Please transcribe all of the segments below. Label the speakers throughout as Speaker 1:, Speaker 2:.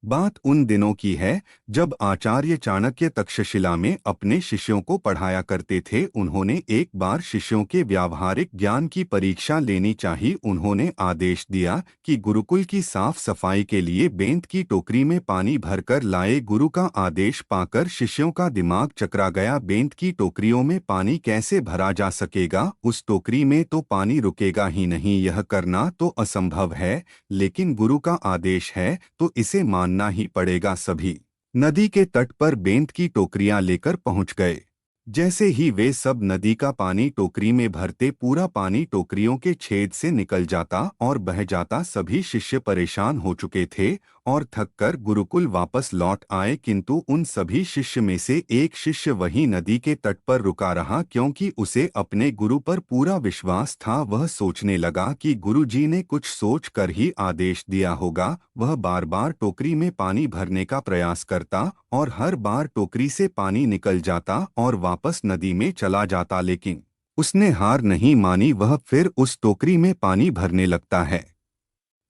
Speaker 1: बात उन दिनों की है जब आचार्य चाणक्य तक्षशिला में अपने शिष्यों को पढ़ाया करते थे। उन्होंने एक बार शिष्यों के व्यावहारिक ज्ञान की परीक्षा लेनी चाहिए। उन्होंने आदेश दिया कि गुरुकुल की साफ सफाई के लिए बेंत की टोकरी में पानी भरकर लाए। गुरु का आदेश पाकर शिष्यों का दिमाग चकरा गया। बेंत की टोकरियों में पानी कैसे भरा जा सकेगा? उस टोकरी में तो पानी रुकेगा ही नहीं। यह करना तो असंभव है, लेकिन गुरु का आदेश है तो इसे मानना ही पड़ेगा। सभी नदी के तट पर बेंत की टोकरियां लेकर पहुंच गए। जैसे ही वे सब नदी का पानी टोकरी में भरते, पूरा पानी टोकरियों के छेद से निकल जाता और बह जाता। सभी शिष्य परेशान हो चुके थे और थककर गुरुकुल वापस लौट आए, किंतु उन सभी शिष्य में से एक शिष्य वहीं नदी के तट पर रुका रहा, क्योंकि उसे अपने गुरु पर पूरा विश्वास था। वह सोचने लगा कि गुरुजी ने कुछ सोच कर ही आदेश दिया होगा। वह बार बार टोकरी में पानी भरने का प्रयास करता और हर बार टोकरी से पानी निकल जाता और वापस नदी में चला जाता, लेकिन उसने हार नहीं मानी। वह फिर उस टोकरी में पानी भरने लगता है।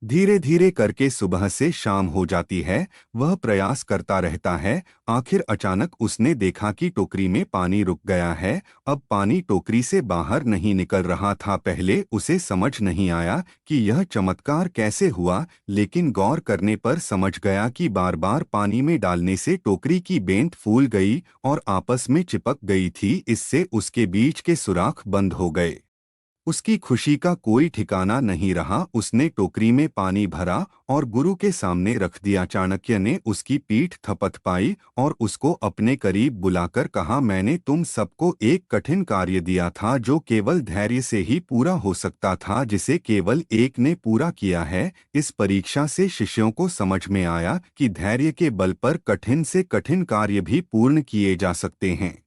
Speaker 1: धीरे धीरे करके सुबह से शाम हो जाती है। वह प्रयास करता रहता है। आखिर अचानक उसने देखा कि टोकरी में पानी रुक गया है। अब पानी टोकरी से बाहर नहीं निकल रहा था। पहले उसे समझ नहीं आया कि यह चमत्कार कैसे हुआ, लेकिन गौर करने पर समझ गया कि बार बार पानी में डालने से टोकरी की बेंत फूल गई और आपस में चिपक गई थी। इससे उसके बीच के सुराख बंद हो गए। उसकी खुशी का कोई ठिकाना नहीं रहा। उसने टोकरी में पानी भरा और गुरु के सामने रख दिया। चाणक्य ने उसकी पीठ थपथपाई और उसको अपने करीब बुलाकर कहा, मैंने तुम सबको एक कठिन कार्य दिया था जो केवल धैर्य से ही पूरा हो सकता था, जिसे केवल एक ने पूरा किया है। इस परीक्षा से शिष्यों को समझ में आया कि धैर्य के बल पर कठिन से कठिन कार्य भी पूर्ण किए जा सकते हैं।